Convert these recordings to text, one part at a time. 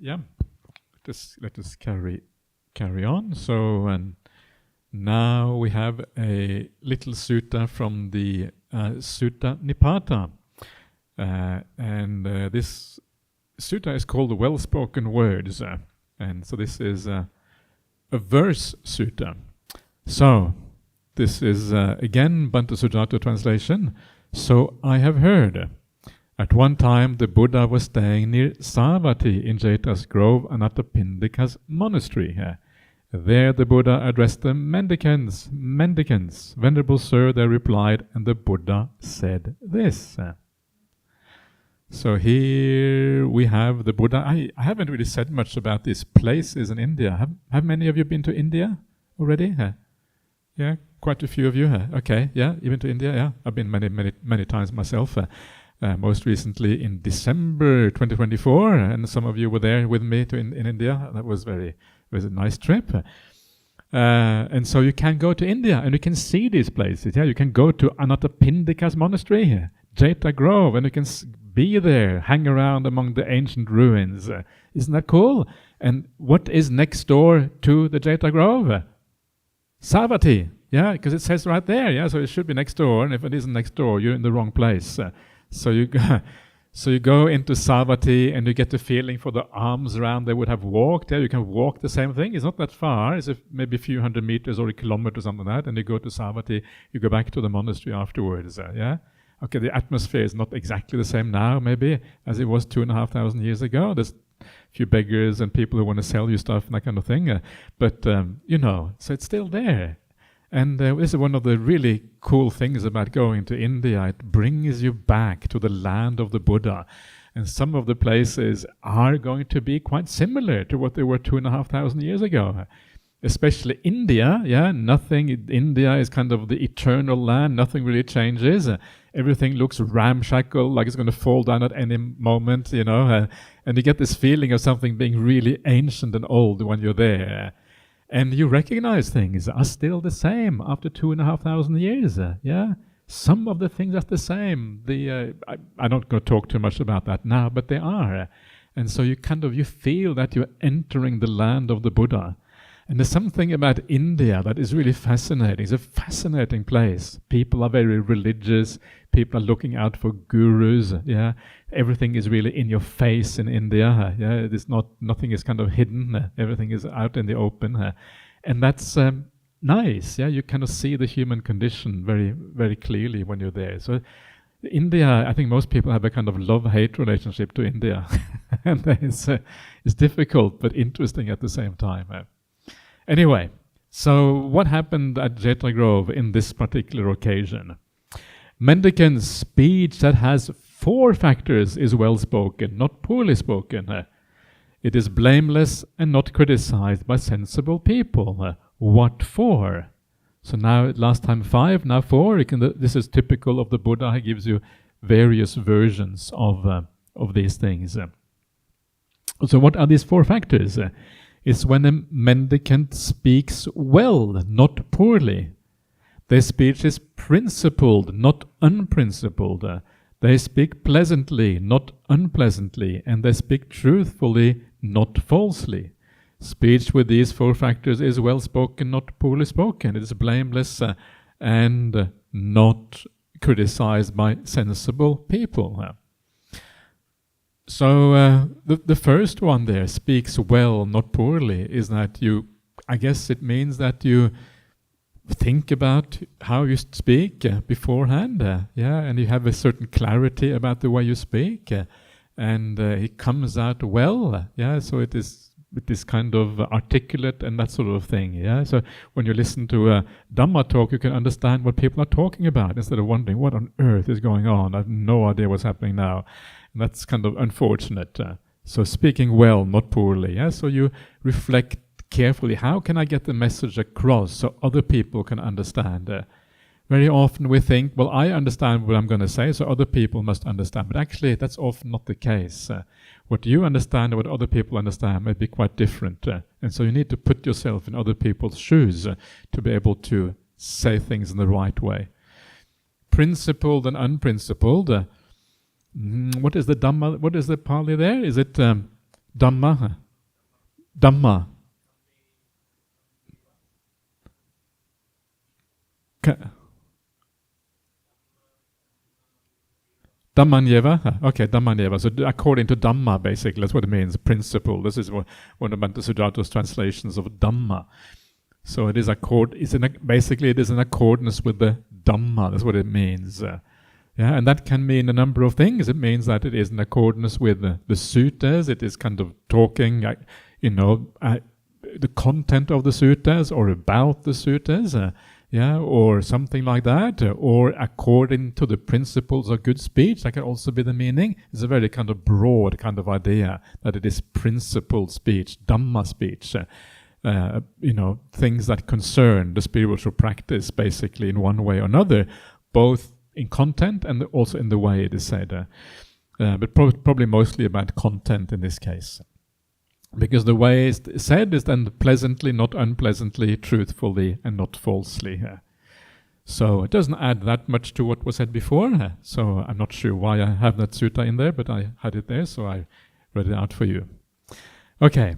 yeah, let us carry on. So, and now we have a little sutta from the Sutta Nipata, and this sutta is called the Well-Spoken Words, and so this is a verse sutta. So this is again Bhante Sujato translation. So I have heard. At one time the Buddha was staying near Savatthi in Jeta's grove, Anathapindika's monastery. There the Buddha addressed the mendicants. Mendicants, venerable sir, they replied, and the Buddha said this. So here we have the Buddha. I haven't really said much about these places in India. Have many of you been to India already? Yeah, quite a few of you. Okay, yeah, you've been to India? Yeah, I've been many times myself. Most recently in December 2024, and some of you were there with me in India. That was a nice trip. And so you can go to India and you can see these places. Yeah, you can go to Anathapindika's monastery, Jeta Grove, and you can be there, hang around among the ancient ruins. Isn't that cool? And what is next door to the Jeta Grove? Savatthi. Yeah, because it says right there. Yeah, so it should be next door, and if it isn't next door, you're in the wrong place. So you go into Savatthi and you get the feeling for the alms round they would have walked. There, you can walk the same thing. It's not that far. It's maybe a few hundred meters or a kilometer or something like that. And you go to Savatthi. You go back to the monastery afterwards. Yeah. Okay. The atmosphere is not exactly the same now, maybe as it was 2,500 years ago. There's a few beggars and people who want to sell you stuff and that kind of thing. But so it's still there. And this is one of the really cool things about going to India. It brings you back to the land of the Buddha. And some of the places are going to be quite similar to what they were 2,500 years ago. Especially India, India is kind of the eternal land. Nothing really changes. Everything looks ramshackle, like it's going to fall down at any moment, and you get this feeling of something being really ancient and old when you're there. And you recognize things are still the same after 2,500 years. Some of the things are the same. I'm not going to talk too much about that now, but they are. And so you feel that you're entering the land of the Buddha. And there's something about India that is really fascinating. It's a fascinating place. People are very religious. People are looking out for gurus. Yeah, everything is really in your face in India. Yeah, it is nothing is kind of hidden. Everything is out in the open, and that's nice. Yeah, you kind of see the human condition very, very clearly when you're there. So, India, I think most people have a kind of love-hate relationship to India, and it's difficult but interesting at the same time. Anyway, so what happened at Jeta Grove in this particular occasion? Mendicant's speech that has 4 factors is well spoken, not poorly spoken. It is blameless and not criticized by sensible people. What for? So now, last time 5, now 4. This is typical of the Buddha. He gives you various versions of these things. So what are these 4 factors? It's when a mendicant speaks well, not poorly. Their speech is principled, not unprincipled. They speak pleasantly, not unpleasantly, and they speak truthfully, not falsely. Speech with these 4 factors is well spoken, not poorly spoken. It is blameless and not criticized by sensible people. So the first one there, speaks well, not poorly, is that I guess it means that you think about how you speak beforehand, and you have a certain clarity about the way you speak, and it comes out well, so it is kind of articulate and that sort of thing, So when you listen to a Dhamma talk, you can understand what people are talking about instead of wondering what on earth is going on. I have no idea what's happening now. And that's kind of unfortunate. So speaking well, not poorly. So you reflect carefully, how can I get the message across so other people can understand? Very often we think, well, I understand what I'm going to say, so other people must understand. But actually, that's often not the case. What you understand and what other people understand may be quite different. And so you need to put yourself in other people's shoes to be able to say things in the right way. Principled and unprincipled. What is the Dhamma? What is the Pali there? Is it Dhamma. Dhamma. Dhammanyeva? Okay, Dhammanyeva. So according to Dhamma, basically, that's what it means, principle. This is one of Bhante Sujatā's translations of Dhamma. So it is basically it is in accordance with the Dhamma. That's what it means. And that can mean a number of things. It means that it is in accordance with the suttas. It is kind of talking, the content of the suttas or about the suttas. Or something like that, or according to the principles of good speech. That can also be the meaning. It's a very kind of broad kind of idea that it is principled speech, Dhamma speech, things that concern the spiritual practice, basically in one way or another, both in content and also in the way it is said, but probably mostly about content in this case. Because the way it's said is then pleasantly, not unpleasantly, truthfully, and not falsely. So it doesn't add that much to what was said before. So I'm not sure why I have that sutta in there, but I had it there, so I read it out for you. Okay,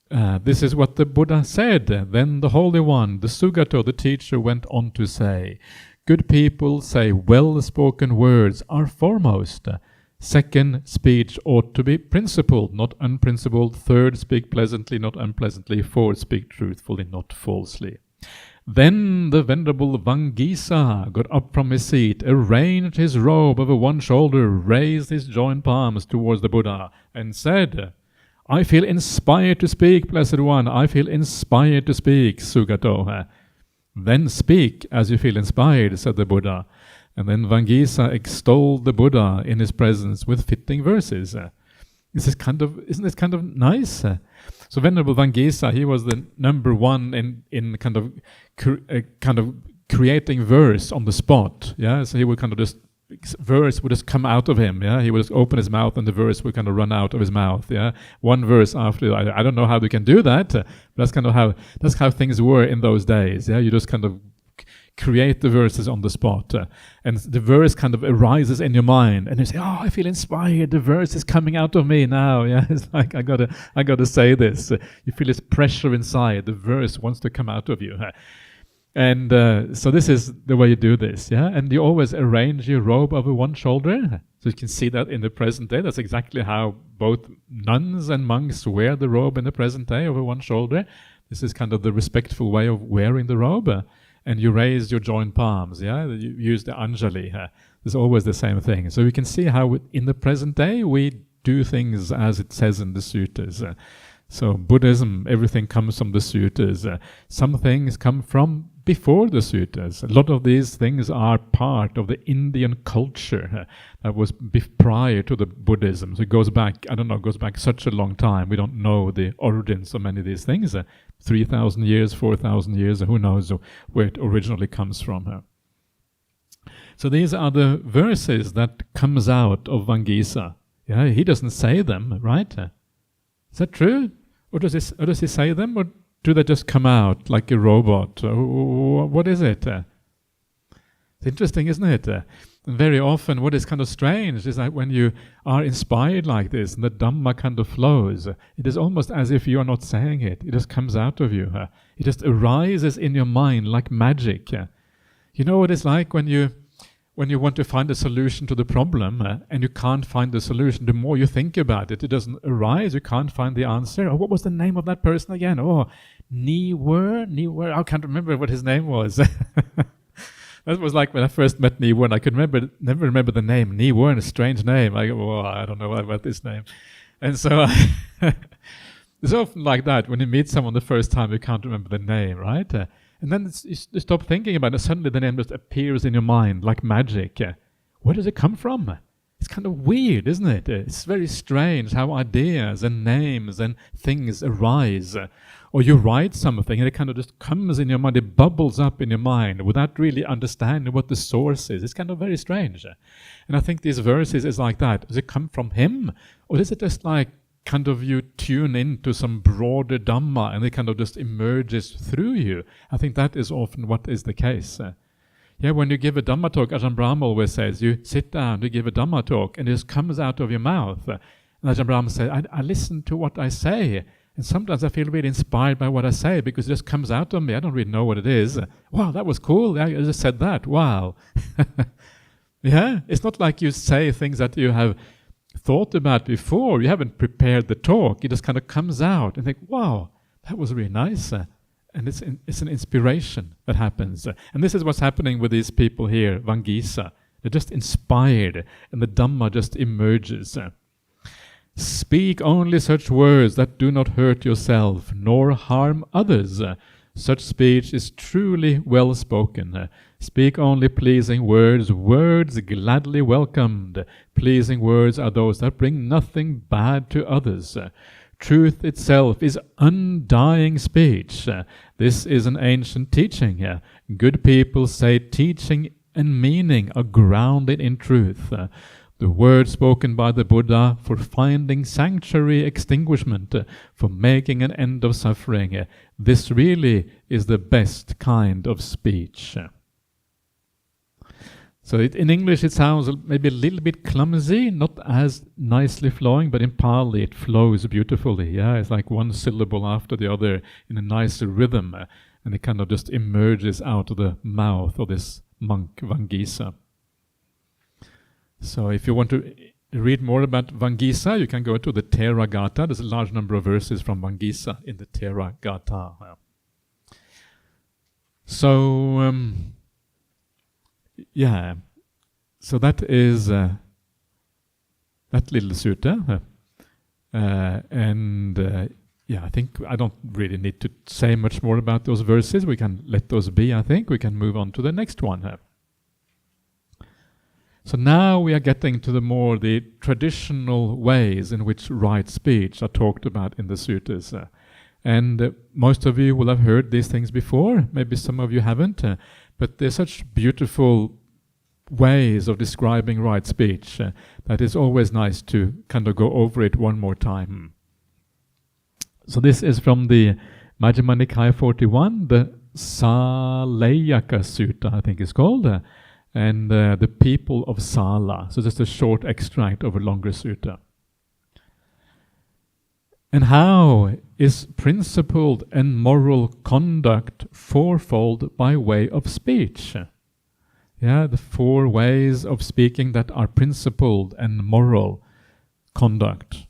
this is what the Buddha said. Then the Holy One, the Sugato, the teacher, went on to say, good people say well-spoken words are foremost. Second, speech ought to be principled, not unprincipled. Third, speak pleasantly, not unpleasantly. Fourth, speak truthfully, not falsely. Then the Venerable Vangisa got up from his seat, arranged his robe over one shoulder, raised his joined palms towards the Buddha, and said, I feel inspired to speak, Blessed One. I feel inspired to speak, Sugato. Then speak as you feel inspired, said the Buddha. And then Vangisa extolled the Buddha in his presence with fitting verses. Isn't this kind of nice? So Venerable Vangisa, he was the number one in kind of creating verse on the spot. So he would kind of verse would just come out of him. He would just open his mouth and the verse would kind of run out of his mouth. One verse after. I don't know how they can do that. But that's kind of how things were in those days. You just kind of create the verses on the spot, and the verse kind of arises in your mind, and you say, "Oh, I feel inspired. The verse is coming out of me now." It's like I gotta say this. You feel this pressure inside. The verse wants to come out of you, and so this is the way you do this, And you always arrange your robe over one shoulder, so you can see that in the present day. That's exactly how both nuns and monks wear the robe in the present day, over one shoulder. This is kind of the respectful way of wearing the robe. And you raise your joined palms, You use the Anjali. It's always the same thing. So we can see how in the present day we do things as it says in the suttas. So Buddhism, everything comes from the suttas. Some things come from before the suttas. A lot of these things are part of the Indian culture that was prior to the Buddhism. So it goes back, goes back such a long time. We don't know the origins of many of these things. 3,000 years, 4,000 years, who knows where it originally comes from. So these are the verses that comes out of Vangisa. He doesn't say them, right? Is that true? Or does he say them? Or do they just come out like a robot? What is it? It's interesting, isn't it? And very often what is kind of strange is that when you are inspired like this and the Dhamma kind of flows, it is almost as if you are not saying it. It just comes out of you. It just arises in your mind like magic. You know what it's like when you want to find a solution to the problem and you can't find the solution. The more you think about it, it doesn't arise. You can't find the answer. Oh, what was the name of that person again? Oh, Niwer. I can't remember what his name was. That was like when I first met Niwer, and I could never remember the name. Niwer, a strange name. I don't know about this name. And so it's often like that. When you meet someone the first time, you can't remember the name, right? And then you stop thinking about it. Suddenly the name just appears in your mind like magic. Where does it come from? It's kind of weird, isn't it? It's very strange how ideas and names and things arise. Or you write something and it kind of just comes in your mind, it bubbles up in your mind without really understanding what the source is. It's kind of very strange. And I think these verses is like that. Does it come from him? Or is it just like kind of you tune into some broader Dhamma and it kind of just emerges through you? I think that is often what is the case. When you give a Dhamma talk, Ajahn Brahmali always says, you sit down to give a Dhamma talk and it just comes out of your mouth. And Ajahn Brahma said, I listen to what I say, and sometimes I feel really inspired by what I say because it just comes out of me. I don't really know what it is. Wow, that was cool. I just said that. Wow. Yeah, it's not like you say things that you have thought about before. You haven't prepared the talk. It just kind of comes out and think, wow, that was really nice. And it's an inspiration that happens. And this is what's happening with these people here, Vangisa. They're just inspired, and the Dhamma just emerges. Speak only such words that do not hurt yourself, nor harm others. Such speech is truly well spoken. Speak only pleasing words, words gladly welcomed. Pleasing words are those that bring nothing bad to others. Truth itself is undying speech. This is an ancient teaching. Good people say teaching and meaning are grounded in truth. The word spoken by the Buddha for finding sanctuary extinguishment, for making an end of suffering. This really is the best kind of speech. So in English it sounds maybe a little bit clumsy, not as nicely flowing, but in Pali it flows beautifully. Yeah, it's like one syllable after the other in a nice rhythm, and it kind of just emerges out of the mouth of this monk Vangisa. So if you want to read more about Vangisa, you can go to the Theragatha. There's a large number of verses from Vangisa in the Theragatha. So, yeah. So that is that little sutta. Yeah, I think I don't really need to say much more about those verses. We can let those be, I think. We can move on to the next one. So now we are getting to the traditional ways in which right speech are talked about in the suttas. And most of you will have heard these things before, maybe some of you haven't, but they're such beautiful ways of describing right speech that it's always nice to kind of go over it one more time. So this is from the Majjhima Nikaya 41, the Sāleyyakasutta, I think it's called, and the people of Sala. So just a short extract of a longer sutta. And how is principled and moral conduct fourfold by way of speech? Yeah, the 4 ways of speaking that are principled and moral conduct.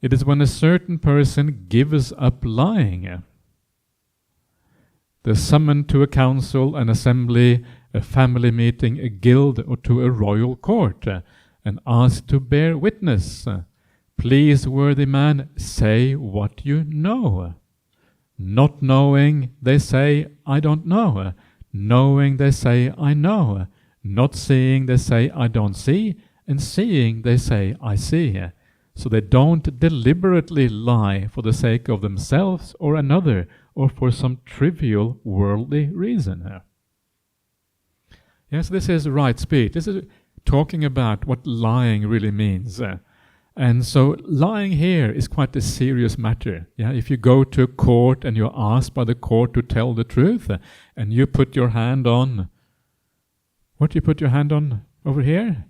It is when a certain person gives up lying. They're summoned to a council, an assembly, a family meeting, a guild, or to a royal court, and asked to bear witness. Please, worthy man, say what you know. Not knowing, they say, I don't know. Knowing, they say, I know. Not seeing, they say, I don't see. And seeing, they say, I see. So they don't deliberately lie for the sake of themselves or another, or for some trivial worldly reason. Yes, this is right speech. This is talking about what lying really means. And so lying here is quite a serious matter. Yeah, if you go to a court and you're asked by the court to tell the truth, and you put your hand on, what do you put your hand on over here?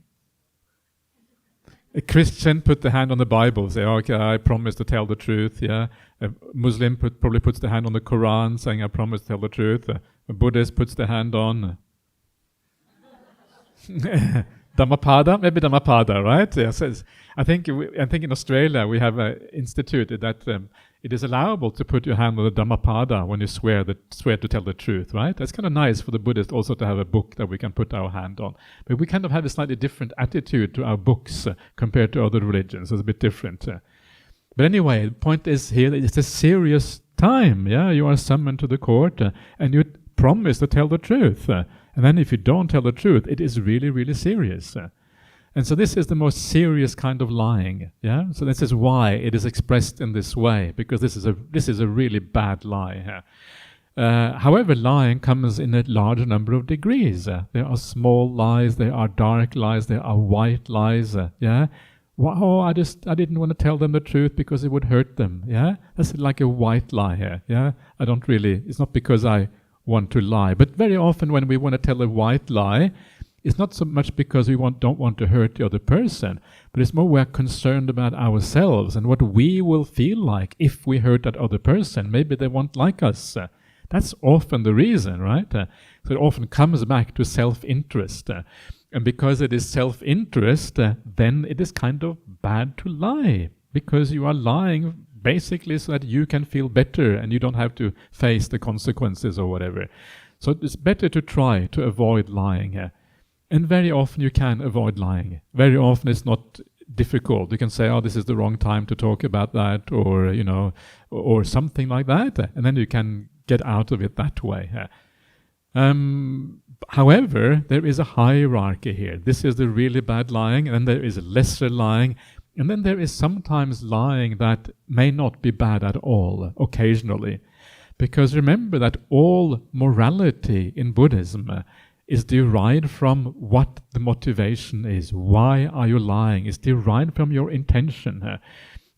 A Christian put the hand on the Bible, say, okay, I promise to tell the truth. Yeah, a Muslim probably puts the hand on the Quran, saying, I promise to tell the truth. A Buddhist puts the hand on Dhammapada, maybe Dhammapada, right? Yes, I think in Australia we have instituted that it is allowable to put your hand on the Dhammapada when you swear to tell the truth, right? That's kind of nice for the Buddhists also to have a book that we can put our hand on. But we kind of have a slightly different attitude to our books compared to other religions. It's a bit different. But anyway, the point is here that it's a serious time. Yeah, you are summoned to the court and you promise to tell the truth. And then if you don't tell the truth, it is really, really serious. And so this is the most serious kind of lying. Yeah. So this is why it is expressed in this way, because this is a really bad lie. However, lying comes in a large number of degrees. There are small lies, there are dark lies, there are white lies. Yeah. Wow, I didn't want to tell them the truth because it would hurt them. Yeah. That's like a white lie here. Yeah. It's not because I want to lie. But very often when we want to tell a white lie, it's not so much because we don't want to hurt the other person, but it's more we're concerned about ourselves and what we will feel like if we hurt that other person. Maybe they won't like us. That's often the reason, right? So it often comes back to self-interest. And because it is self-interest, then it is kind of bad to lie, because you are lying basically so that you can feel better and you don't have to face the consequences or whatever. So it's better to try to avoid lying. And very often you can avoid lying. Very often it's not difficult. You can say, oh, this is the wrong time to talk about that, or, or something like that. And then you can get out of it that way. However, there is a hierarchy here. This is the really bad lying, and then there is a lesser lying, and then there is sometimes lying that may not be bad at all, occasionally. Because remember that all morality in Buddhism is derived from what the motivation is. Why are you lying? It's derived from your intention.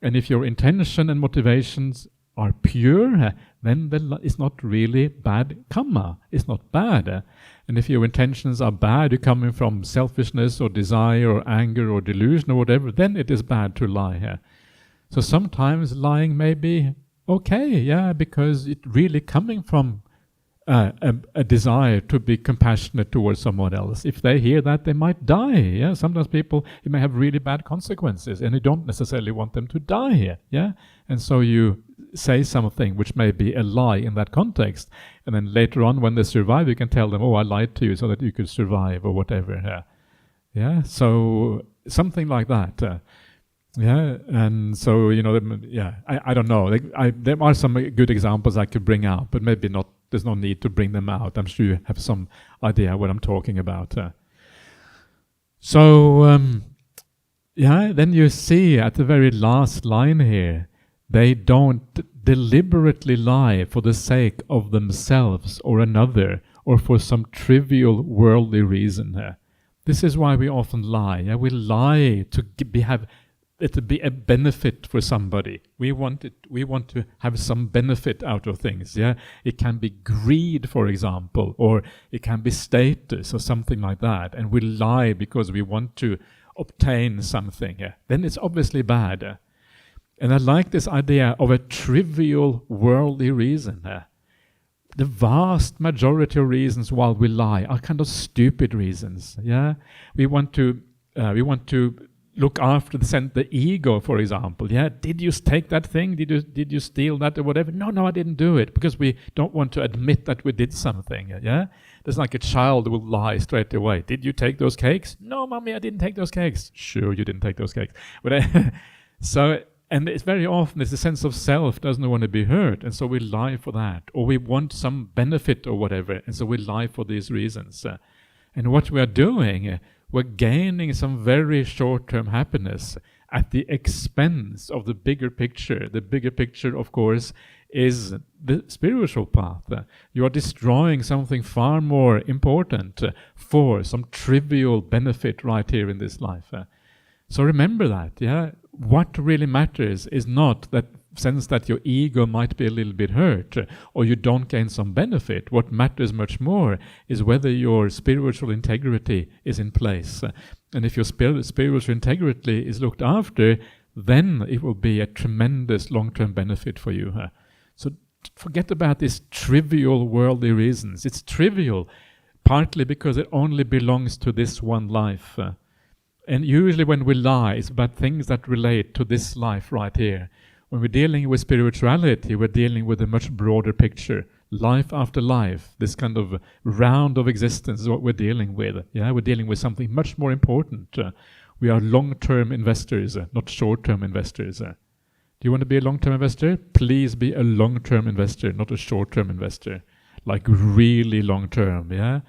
And if your intention and motivations are pure, then it's not really bad karma. It's not bad. And if your intentions are bad, you're coming from selfishness or desire or anger or delusion or whatever, then it is bad to lie. So sometimes lying may be okay, because it's really coming from a desire to be compassionate towards someone else. If they hear that, they might die. Sometimes people, it may have really bad consequences, and you don't necessarily want them to die. And so you say something which may be a lie in that context, and then later on when they survive, you can tell them, oh, I lied to you so that you could survive, or whatever. So something like that. And so, I don't know. There are some good examples I could bring out, but maybe not. There's no need to bring them out. I'm sure you have some idea what I'm talking about. Then you see at the very last line here, they don't deliberately lie for the sake of themselves or another, or for some trivial worldly reason. This is why we often lie. We lie to have it to be a benefit for somebody. We want to have some benefit out of things. It can be greed, for example, or it can be status or something like that, and we lie because we want to obtain something. Then it's obviously bad. And I like this idea of a trivial worldly reason. The vast majority of reasons why we lie are kind of stupid reasons. We want to look after the ego, for example. Did you take that thing? Did you steal that or whatever? No, I didn't do it, because we don't want to admit that we did something. There's like a child who will lie straight away. Did you take those cakes? No, mommy, I didn't take those cakes. Sure, you didn't take those cakes. And it's very often it's the sense of self doesn't want to be hurt, and so we lie for that, or we want some benefit or whatever, and so we lie for these reasons. And what we are doing, we're gaining some very short-term happiness at the expense of the bigger picture. The bigger picture, of course, is the spiritual path. You are destroying something far more important for some trivial benefit right here in this life. So remember that, What really matters is not that sense that your ego might be a little bit hurt or you don't gain some benefit. What matters much more is whether your spiritual integrity is in place. And if your spiritual integrity is looked after, then it will be a tremendous long-term benefit for you. So forget about these trivial worldly reasons. It's trivial partly because it only belongs to this one life. And usually when we lie, it's about things that relate to this life right here. When we're dealing with spirituality, we're dealing with a much broader picture. Life after life, this kind of round of existence is what we're dealing with. We're dealing with something much more important. We are long-term investors, not short-term investors. Do you want to be a long-term investor? Please be a long-term investor, not a short-term investor. Like really long-term, And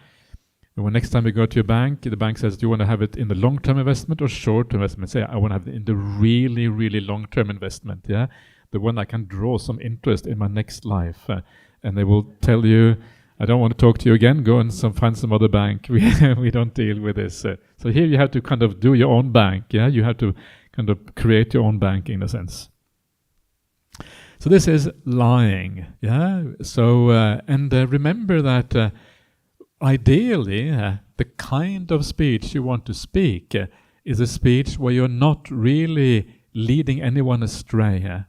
when next time you go to your bank, the bank says, do you want to have it in the long-term investment or short-term investment? Say, I want to have it in the really, really long-term investment, The one I can draw some interest in my next life. And they will tell you, I don't want to talk to you again, go and find some other bank. We don't deal with this. So here you have to kind of do your own bank, You have to kind of create your own bank in a sense. So this is lying, So, remember that ideally, the kind of speech you want to speak is a speech where you're not really leading anyone astray.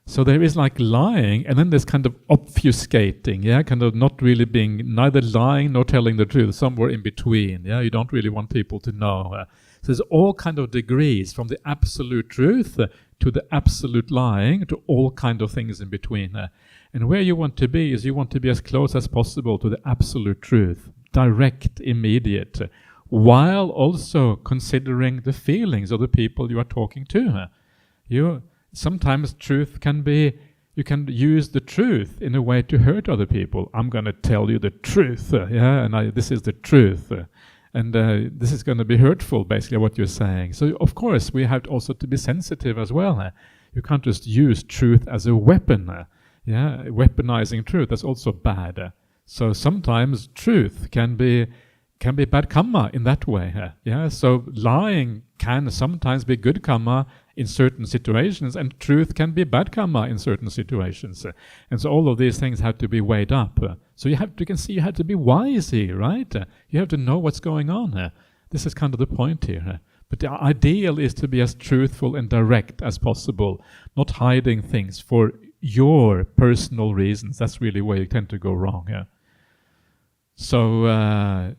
So there is like lying, and then there's kind of obfuscating, kind of not really being neither lying nor telling the truth, somewhere in between. You don't really want people to know. So there's all kind of degrees from the absolute truth to the absolute lying to all kind of things in between. And where you want to be is you want to be as close as possible to the absolute truth, direct, immediate, while also considering the feelings of the people you are talking to. Sometimes truth can be, you can use the truth in a way to hurt other people. I'm going to tell you the truth, and this is the truth. And this is going to be hurtful, basically, what you're saying. So, of course, we have also to be sensitive as well. You can't just use truth as a weapon. Weaponizing truth, that's also bad. So sometimes truth can be bad karma in that way. So lying can sometimes be good karma in certain situations, and truth can be bad karma in certain situations. And so all of these things have to be weighed up. So you have to be wise here, right? You have to know what's going on. This is kind of the point here. But the ideal is to be as truthful and direct as possible, not hiding things for your personal reasons. That's really where you tend to go wrong. So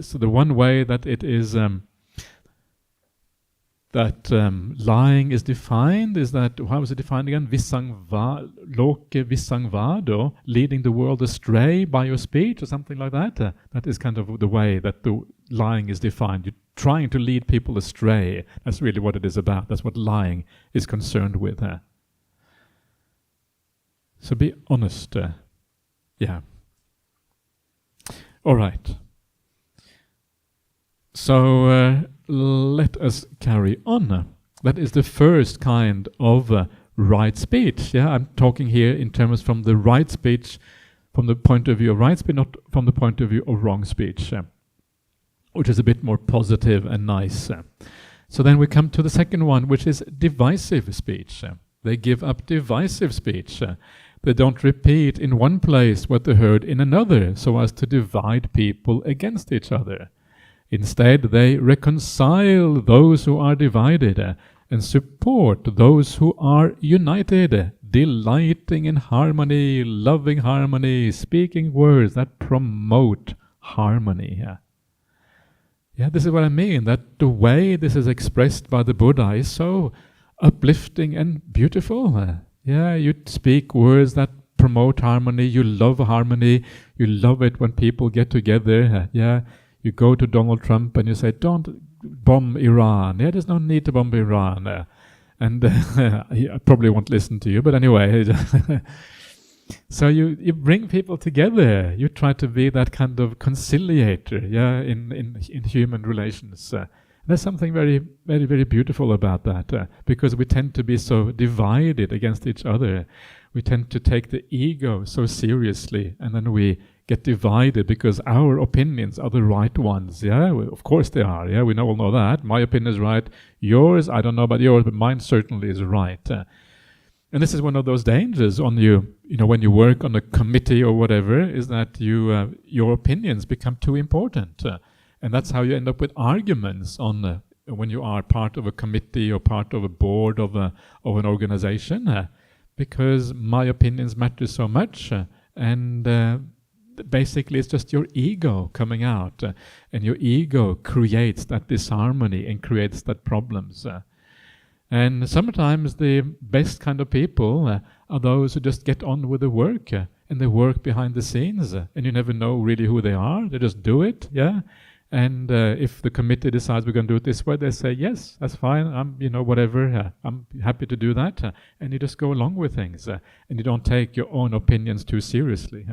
so the one way that it is lying is defined is that, how is it defined again? Loke visangvado, leading the world astray by your speech, or something like that. That is kind of the way that the lying is defined. You're trying to lead people astray. That's really what it is about. That's what lying is concerned with. So be honest. All right. So let us carry on. That is the first kind of right speech. I'm talking here in terms from the right speech, from the point of view of right speech, not from the point of view of wrong speech, which is a bit more positive and nice. So then we come to the second one, which is divisive speech. They give up divisive speech. They don't repeat in one place what they heard in another, so as to divide people against each other. Instead, they reconcile those who are divided and support those who are united, delighting in harmony, loving harmony, speaking words that promote harmony. This is what I mean, that the way this is expressed by the Buddha is so uplifting and beautiful. You speak words that promote harmony, you love harmony, you love it when people get together. You go to Donald Trump and you say, don't bomb Iran. There's no need to bomb Iran. And he probably won't listen to you, but anyway. So you bring people together. You try to be that kind of conciliator, in human relations. There's something very, very, very beautiful about that, because we tend to be so divided against each other. We tend to take the ego so seriously, and then we get divided because our opinions are the right ones. Of course they are. We all know that. My opinion is right. Yours, I don't know about yours, but mine certainly is right. And this is one of those dangers on when you work on a committee or whatever, is that your opinions become too important. And that's how you end up with arguments when you are part of a committee or part of a board of an organization, because my opinions matter so much, and basically it's just your ego coming out, and your ego creates that disharmony and creates that problems. And sometimes the best kind of people are those who just get on with the work, and they work behind the scenes, and you never know really who they are. They just do it, And if the committee decides we're going to do it this way, they say, yes, that's fine, whatever, I'm happy to do that. And you just go along with things, and you don't take your own opinions too seriously.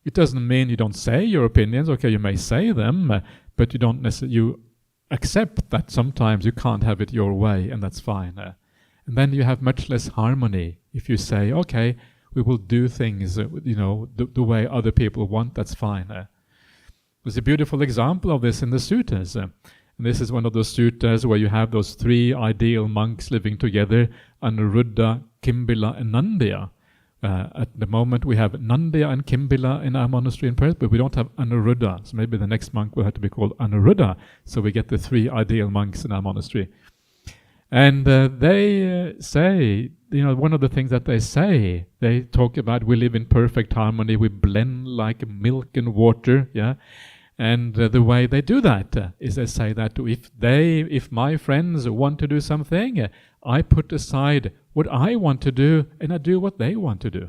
It doesn't mean you don't say your opinions. Okay, you may say them, but you don't necessarily, you accept that sometimes you can't have it your way, and that's fine. And then you have much less harmony if you say, okay, we will do things, the way other people want, that's fine. There's a beautiful example of this in the suttas. And this is one of those suttas where you have those three ideal monks living together, Anuruddha, Kimbila, and Nandya. At the moment we have Nandya and Kimbila in our monastery in Perth, but we don't have Anuruddha. So maybe the next monk will have to be called Anuruddha, so we get the 3 ideal monks in our monastery. And they say, one of the things that they say, they talk about we live in perfect harmony, we blend like milk and water, yeah. And the way they do that is they say that if my friends want to do something, I put aside what I want to do and I do what they want to do.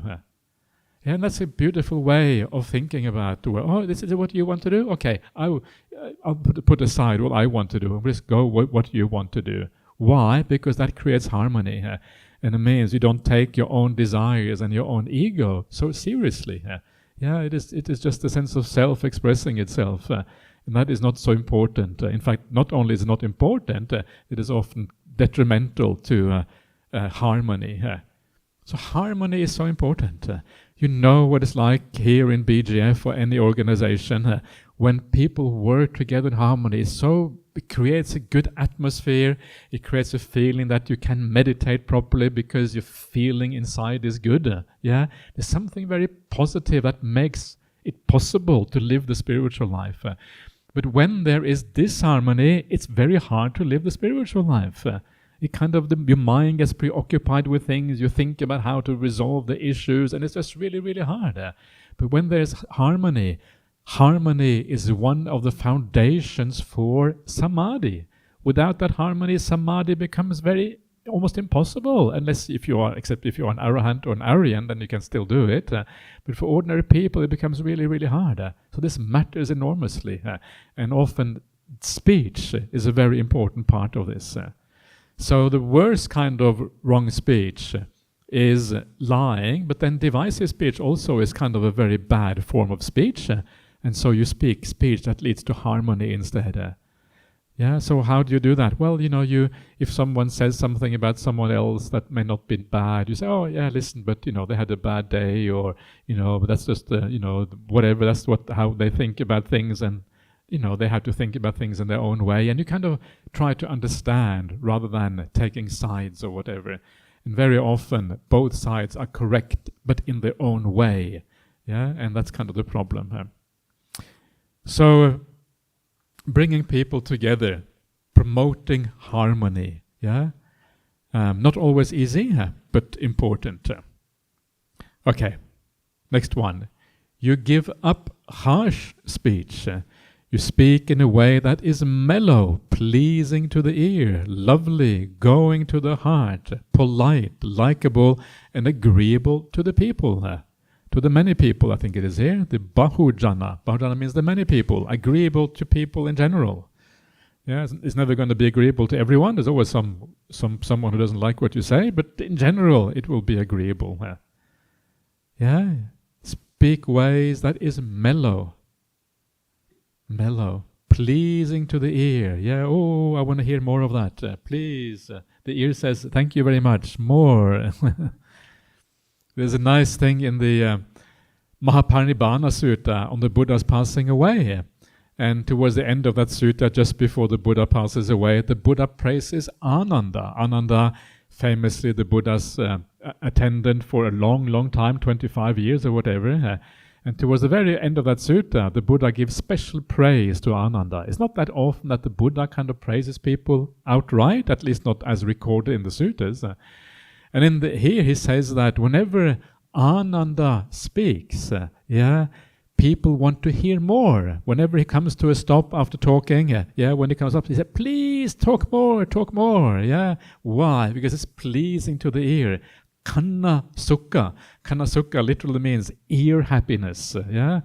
And that's a beautiful way of thinking about, this is what you want to do? Okay, I'll put aside what I want to do and just go what you want to do. Why? Because that creates harmony. And it means you don't take your own desires and your own ego so seriously. It is just a sense of self-expressing itself. And that is not so important. In fact, not only is it not important, it is often detrimental to harmony. So harmony is so important. You know what it's like here in BGF or any organization. When people work together in harmony, it creates a good atmosphere. It creates a feeling that you can meditate properly because your feeling inside is good. There's something very positive that makes it possible to live the spiritual life. But when there is disharmony, it's very hard to live the spiritual life. Your mind gets preoccupied with things. You think about how to resolve the issues, and it's just really, really hard. But when there's harmony, harmony is one of the foundations for samadhi. Without that harmony, samadhi becomes almost impossible, except if you're an arahant or an Aryan, then you can still do it. But for ordinary people, it becomes really, really hard. So this matters enormously, and often speech is a very important part of this. So the worst kind of wrong speech is lying, but then divisive speech also is kind of a very bad form of speech. And so you speak speech that leads to harmony instead. So how do you do that? Well, if someone says something about someone else that may not be bad, you say, listen, but they had a bad day, or but that's just whatever. That's how they think about things, and they have to think about things in their own way, and you kind of try to understand rather than taking sides or whatever. And very often both sides are correct, but in their own way. And that's kind of the problem. So bringing people together, promoting harmony, not always easy, but important. Okay, next one. You give up harsh speech. You speak in a way that is mellow, pleasing to the ear, lovely, going to the heart, polite, likable, and agreeable to the people. To the many people, I think it is here. The bahujana. Bahujana means the many people, agreeable to people in general. It's never going to be agreeable to everyone. There's always someone who doesn't like what you say, but in general, it will be agreeable. Speak ways that is mellow. Mellow, pleasing to the ear. I want to hear more of that. Please. The ear says, thank you very much. More. There's a nice thing in the Mahaparinibbana Sutta on the Buddha's passing away. And towards the end of that sutta, just before the Buddha passes away, the Buddha praises Ananda. Ananda, famously the Buddha's attendant for a long, long time, 25 years or whatever. And towards the very end of that sutta, the Buddha gives special praise to Ananda. It's not that often that the Buddha kind of praises people outright, at least not as recorded in the suttas. And here he says that whenever Ananda speaks, people want to hear more. Whenever he comes to a stop after talking, when he comes up, he says, please talk more, Why? Because it's pleasing to the ear. Kanna sukha. Kanna sukha literally means ear happiness. The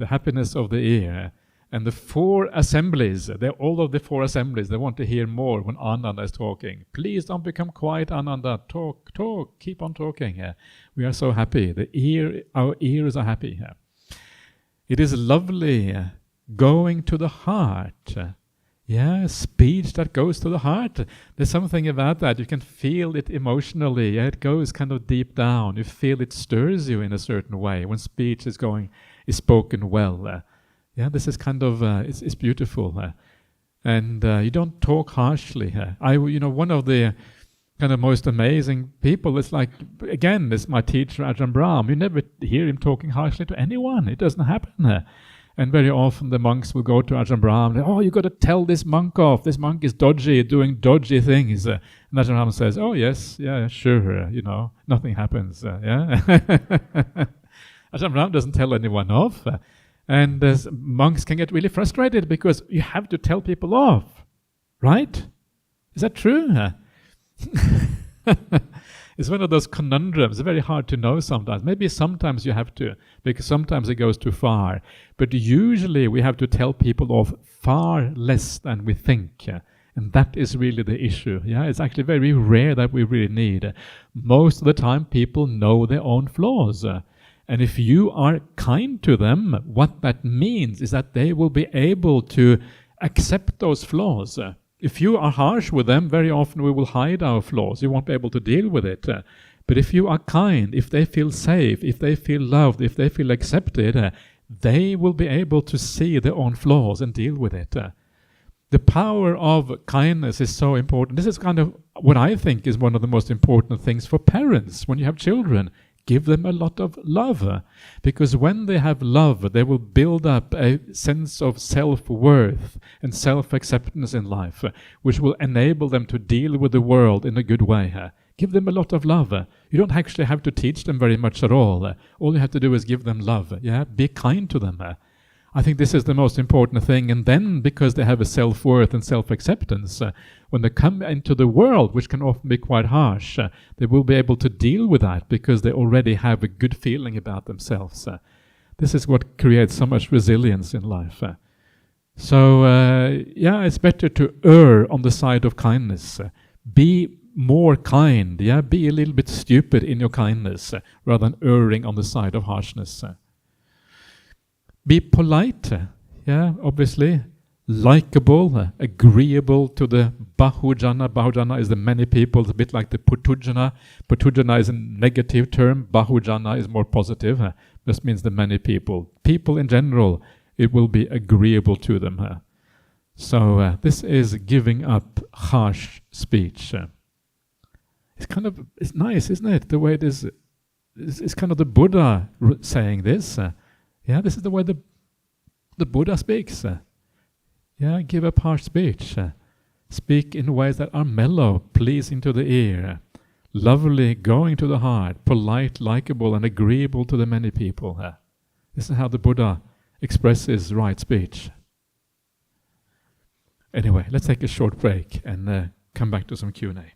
happiness of the ear. And the 4 assemblies, all of the 4 assemblies, they want to hear more when Ananda is talking. Please don't become quiet, Ananda. Talk, keep on talking. We are so happy. Our ears are happy. It is lovely, going to the heart. Speech that goes to the heart. There's something about that. You can feel it emotionally. It goes kind of deep down. You feel it stirs you in a certain way when speech is spoken well. This is kind of it's beautiful, and you don't talk harshly. One of the kind of most amazing people. It's like, again, this my teacher Ajahn Brahm. You never hear him talking harshly to anyone. It doesn't happen. And very often the monks will go to Ajahn Brahm. Oh, you got to tell this monk off. This monk is dodgy, doing dodgy things. And Ajahn Brahm says, "Oh yes, yeah, sure. Nothing happens. Yeah." Ajahn Brahm doesn't tell anyone off, and monks can get really frustrated because you have to tell people off, right? Is that true? It's one of those conundrums. It's very hard to know sometimes. Maybe sometimes you have to, because sometimes it goes too far. But usually we have to tell people off far less than we think. And that is really the issue. Yeah, it's actually very rare that we really need. Most of the time people know their own flaws. And if you are kind to them, what that means is that they will be able to accept those flaws. If you are harsh with them, very often we will hide our flaws. You won't be able to deal with it. But if you are kind, if they feel safe, if they feel loved, if they feel accepted, they will be able to see their own flaws and deal with it. The power of kindness is so important. This is kind of what I think is one of the most important things for parents when you have children. Give them a lot of love, because when they have love, they will build up a sense of self-worth and self-acceptance in life, which will enable them to deal with the world in a good way. Give them a lot of love. You don't actually have to teach them very much at all. All you have to do is give them love. Yeah, be kind to them. I think this is the most important thing. And then, because they have a self-worth and self-acceptance, when they come into the world, which can often be quite harsh, they will be able to deal with that because they already have a good feeling about themselves. This is what creates so much resilience in life. It's better to err on the side of kindness. Be more kind, be a little bit stupid in your kindness, rather than erring on the side of harshness. Be polite, obviously. Likeable, agreeable to the bahujana. Bahujana is the many people. It's a bit like the putujana. Putujana is a negative term. Bahujana is more positive. This means the many people. People in general, it will be agreeable to them. So this is giving up harsh speech. It's nice, isn't it? The way it is. It's kind of the Buddha saying this. This is the way the Buddha speaks. Give up harsh speech. Speak in ways that are mellow, pleasing to the ear, lovely, going to the heart, polite, likable, and agreeable to the many people. This is how the Buddha expresses right speech. Anyway, let's take a short break and come back to some Q&A.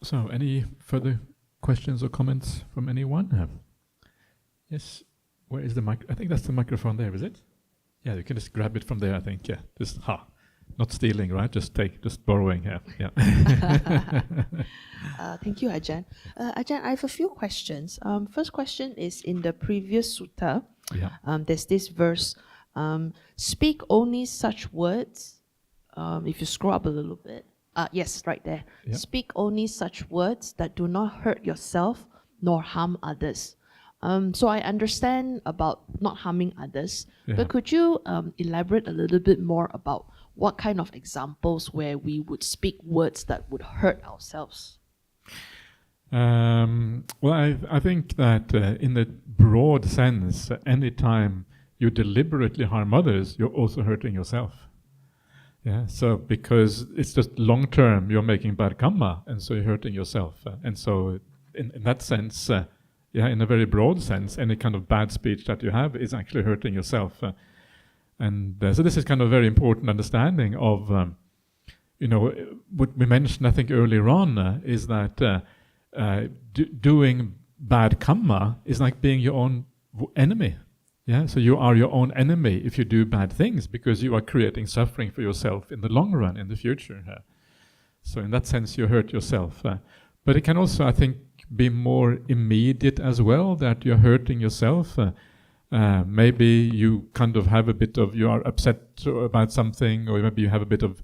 So, any further questions or comments from anyone? Yes, where is the mic? I think that's the microphone there, is it? Yeah, you can just grab it from there, I think. Yeah, just not stealing, right? Just borrowing here. Yeah. Thank you, Ajahn. Ajahn, I have a few questions. First question is in the previous sutta. Yeah. There's this verse, speak only such words. If you scroll up a little bit. Yes, right there. Yeah. Speak only such words that do not hurt yourself nor harm others. So I understand about not harming others, but could you elaborate a little bit more about what kind of examples where we would speak words that would hurt ourselves? Well, I think that in the broad sense, any time you deliberately harm others, you're also hurting yourself. Yeah, so because it's just long term, you're making bad karma, and so you're hurting yourself. And so, in that sense, in a very broad sense, any kind of bad speech that you have is actually hurting yourself. So this is kind of a very important understanding of, what we mentioned, I think, earlier on, is that doing bad karma is like being your own enemy. Yeah, so you are your own enemy if you do bad things, because you are creating suffering for yourself in the long run, in the future. So in that sense, you hurt yourself. But it can also, I think, be more immediate as well, that you're hurting yourself. Maybe you kind of have a bit of, you are upset about something, or maybe you have a bit of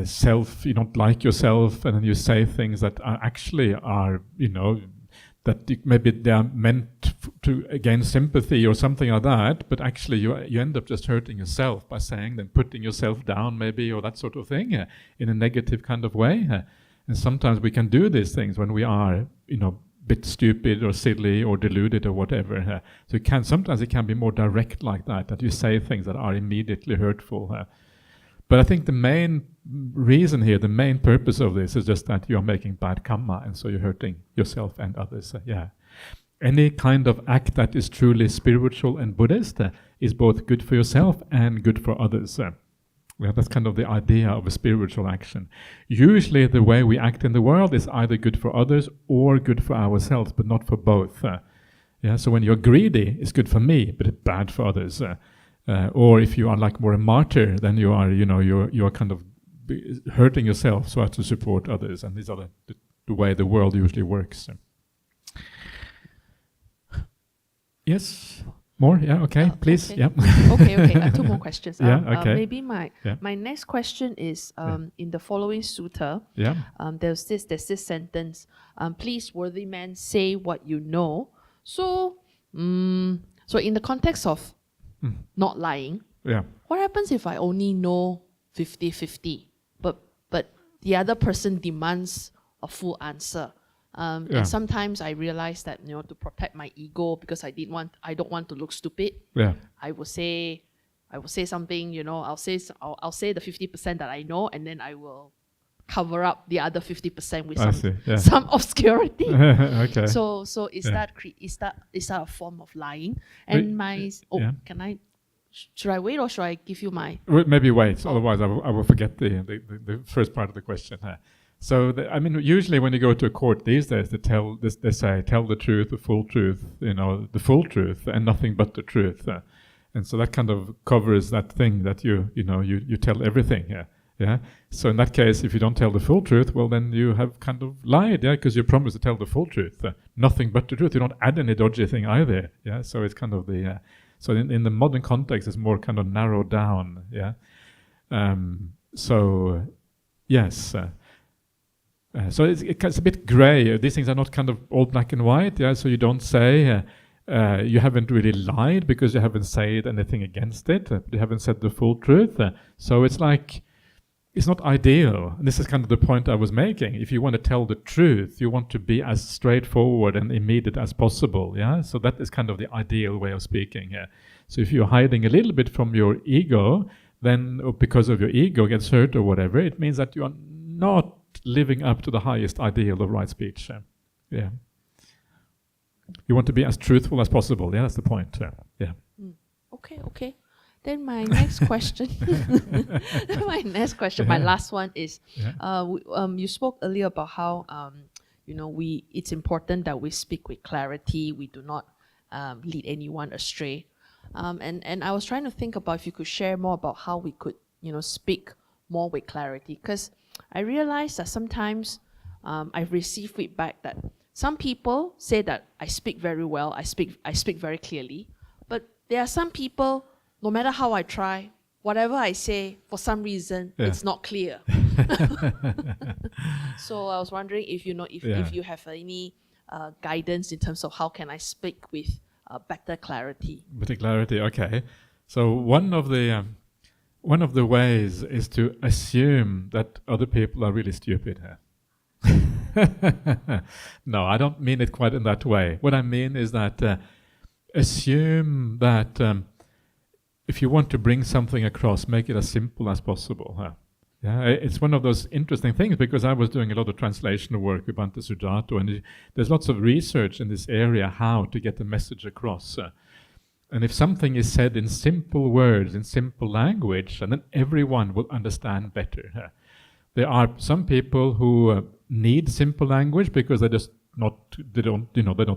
self, you don't like yourself, and then you say things that are actually maybe they are meant to gain sympathy or something like that, but actually you end up just hurting yourself by saying them, putting yourself down maybe, or that sort of thing, in a negative kind of way. And sometimes we can do these things when we are, bit stupid or silly or deluded or whatever. So sometimes it can be more direct like that you say things that are immediately hurtful. But I think the main reason here, the main purpose of this is just that you are making bad karma, and so you're hurting yourself and others. Any kind of act that is truly spiritual and Buddhist is both good for yourself and good for others. That's kind of the idea of a spiritual action. Usually the way we act in the world is either good for others or good for ourselves, but not for both. So when you're greedy, it's good for me, but it's bad for others. Or if you are like more a martyr, then you are, you're kind of hurting yourself so as to support others. And these are the way the world usually works. Yes? More? Yeah, okay, please. Okay. Yeah. Okay. 2 more questions. Okay. Maybe my next question is in the following sutta. There's this sentence. Please, worthy man, say what you know. So in the context of not lying, what happens if I only know 50-50, but the other person demands a full answer? And sometimes I realize that to protect my ego, because I don't want to look stupid. I will say something. I'll say the 50% that I know, and then I will cover up the other 50% with some obscurity. Okay. So is that a form of lying? And can I? Should I wait, or should I give you my? Maybe wait. Otherwise, I will forget the first part of the question. So, usually when you go to a court these days, they say, tell the truth, the full truth, the full truth, and nothing but the truth. And so that kind of covers that thing that you tell everything. So in that case, if you don't tell the full truth, well, then you have kind of lied, because you promised to tell the full truth, nothing but the truth. You don't add any dodgy thing either. So it's kind of so in the modern context, it's more kind of narrowed down. So yes. So it's a bit grey. These things are not kind of all black and white. So you don't say you haven't really lied because you haven't said anything against it. You haven't said the full truth. So it's like, it's not ideal. And this is kind of the point I was making. If you want to tell the truth, you want to be as straightforward and immediate as possible. So that is kind of the ideal way of speaking. So if you're hiding a little bit from your ego, then because of your ego gets hurt or whatever, it means that you are not living up to the highest ideal of right speech. You want to be as truthful as possible. That's the point. Okay. Then my next question, my last one is, you spoke earlier about how it's important that we speak with clarity. We do not lead anyone astray. And I was trying to think about if you could share more about how we could speak more with clarity, because I realized that sometimes I've received feedback that some people say that I speak very well, I speak very clearly, but there are some people, no matter how I try, whatever I say, for some reason, it's not clear. So I was wondering if you have any guidance in terms of how can I speak with better clarity. Better clarity, okay. So one of the ways is to assume that other people are really stupid. No, I don't mean it quite in that way. What I mean is that assume that if you want to bring something across, make it as simple as possible. It's one of those interesting things, because I was doing a lot of translational work with Bhante Sujato, and there's lots of research in this area how to get the message across. And if something is said in simple words, in simple language, and then everyone will understand better. There are some people who need simple language because they're not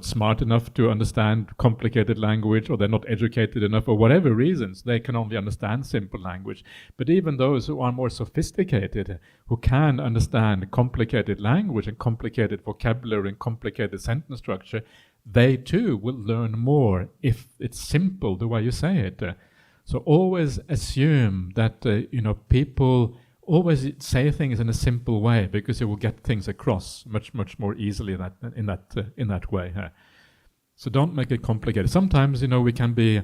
smart enough to understand complicated language, or they're not educated enough, for whatever reasons. They can only understand simple language. But even those who are more sophisticated, who can understand complicated language and complicated vocabulary and complicated sentence structure, they too will learn more if it's simple the way you say it. So always assume that people always say things in a simple way, because you will get things across much more easily in that way. So don't make it complicated. Sometimes, we can be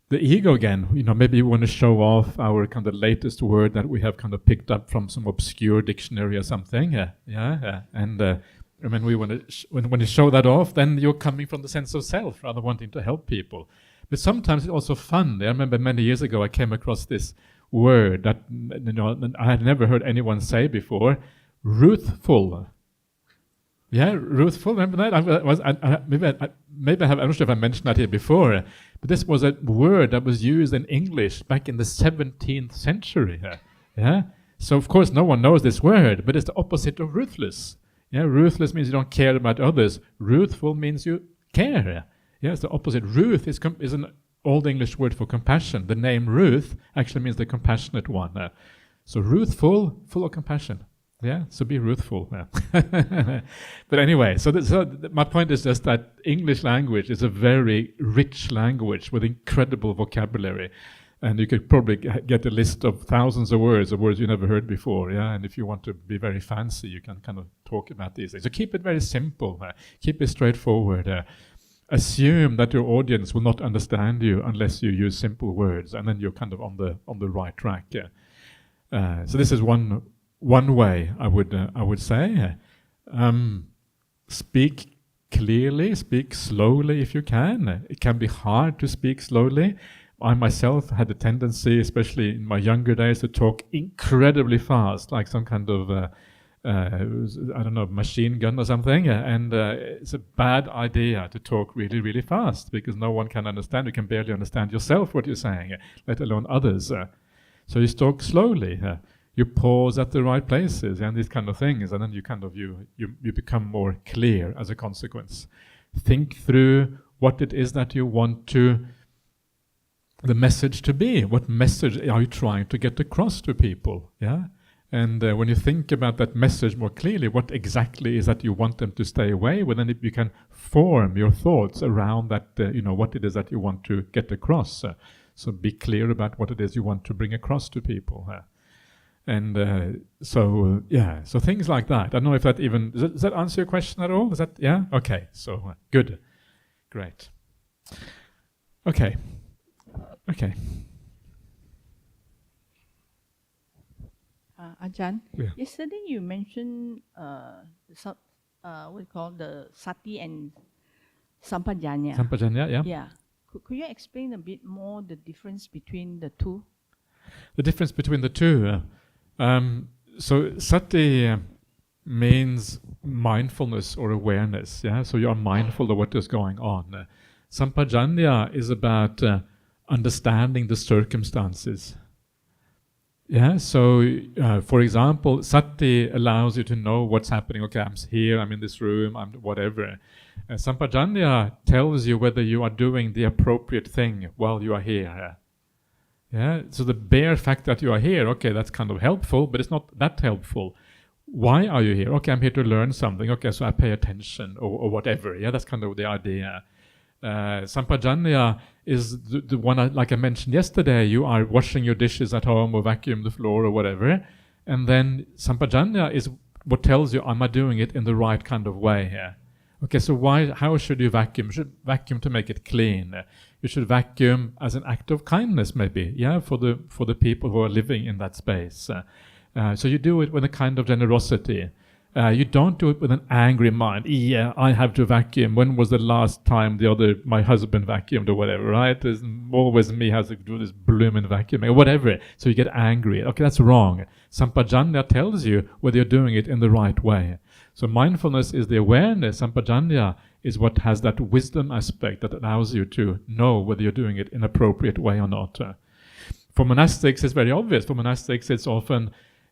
the ego again. Maybe you want to show off our kind of latest word that we have kind of picked up from some obscure dictionary or something. And when we want to, when you show that off, then you're coming from the sense of self, rather wanting to help people. But sometimes it's also fun. I remember many years ago I came across this word that I had never heard anyone say before: ruthful. Yeah, ruthful. Remember that? Maybe I have. I'm not sure if I mentioned that here before. But this was a word that was used in English back in the 17th century. Yeah. So of course no one knows this word, but it's the opposite of ruthless. Yeah, ruthless means you don't care about others. Ruthful means you care. Yeah, it's the opposite. Ruth is an Old English word for compassion. The name Ruth actually means the compassionate one. So ruthful, full of compassion. Yeah, so be ruthful. Yeah. But anyway, so my point is just that English language is a very rich language with incredible vocabulary. And you could probably get a list of thousands of words you never heard before. Yeah, and if you want to be very fancy, you can kind of talk about these things. So keep it very simple. Keep it straightforward. Assume that your audience will not understand you unless you use simple words, and then you're kind of on the right track. So this is one way I would say. Speak clearly, speak slowly if you can. It can be hard to speak slowly. I myself had a tendency, especially in my younger days, to talk incredibly fast, like some kind of machine gun or something. And it's a bad idea to talk really, really fast, because no one can understand. You can barely understand yourself what you're saying, let alone others. So you talk slowly. You pause at the right places and these kind of things, and then you become more clear as a consequence. Think through what it is that you want the message to be. What message are you trying to get across to people? Yeah. And when you think about that message more clearly, what exactly is that you want them to stay away with, then you can form your thoughts around that, what it is that you want to get across. So be clear about what it is you want to bring across to people. So things like that. I don't know if that even, does that answer your question at all? Is that, yeah? Okay, so good. Great. Okay. Ajahn, Yeah. yesterday you mentioned what you call the sati and sampajanya. Sampajanya, yeah. Yeah. Could you explain a bit more the difference between the two? The difference between the two. So sati means mindfulness or awareness. Yeah. So you are mindful of what is going on. Sampajanya is about understanding the circumstances. Yeah, so for example, sati allows you to know what's happening. Okay, I'm here, I'm in this room, I'm whatever. Sampajanya tells you whether you are doing the appropriate thing while you are here. Yeah, so the bare fact that you are here, okay, that's kind of helpful, but it's not that helpful. Why are you here? Okay, I'm here to learn something. Okay, so I pay attention or whatever. Yeah, that's kind of the idea. Sampajanya is the one, like I mentioned yesterday, you are washing your dishes at home or vacuum the floor or whatever, and then Sampajanya is what tells you, am I doing it in the right kind of way here? Okay, so how should you vacuum? You should vacuum to make it clean. You should vacuum as an act of kindness, maybe, yeah, for the people who are living in that space. So you do it with a kind of generosity. You don't do it with an angry mind. Yeah, I have to vacuum. When was the last time my husband vacuumed or whatever, right? There's always me has to do this blooming vacuuming or whatever. So you get angry. Okay, that's wrong. Sampajanya tells you whether you're doing it in the right way. So mindfulness is the awareness. Sampajanya is what has that wisdom aspect that allows you to know whether you're doing it in an appropriate way or not. For monastics, it's very obvious. For monastics,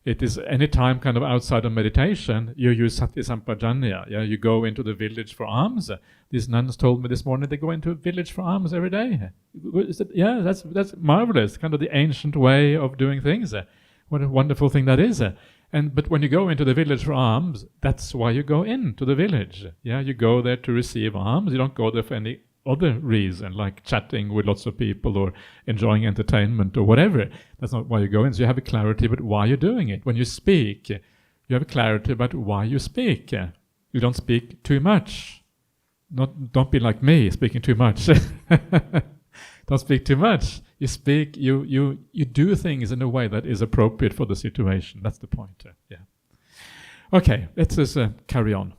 it is any time kind of outside of meditation, you use sati sampajanya. Yeah, you go into the village for alms. These nuns told me this morning they go into a village for alms every day. Yeah, that's marvelous. Kind of the ancient way of doing things. What a wonderful thing that is. But when you go into the village for alms, that's why you go into the village. Yeah, you go there to receive alms. You don't go there for any other reason, like chatting with lots of people or enjoying entertainment or whatever. That's not why you go in. So you have a clarity about why you're doing it. When you speak, you have a clarity about why you speak. You don't speak too much. Don't be like me, speaking too much. Don't speak too much. You speak. You do things in a way that is appropriate for the situation. That's the point. Yeah. Okay. Let's just carry on.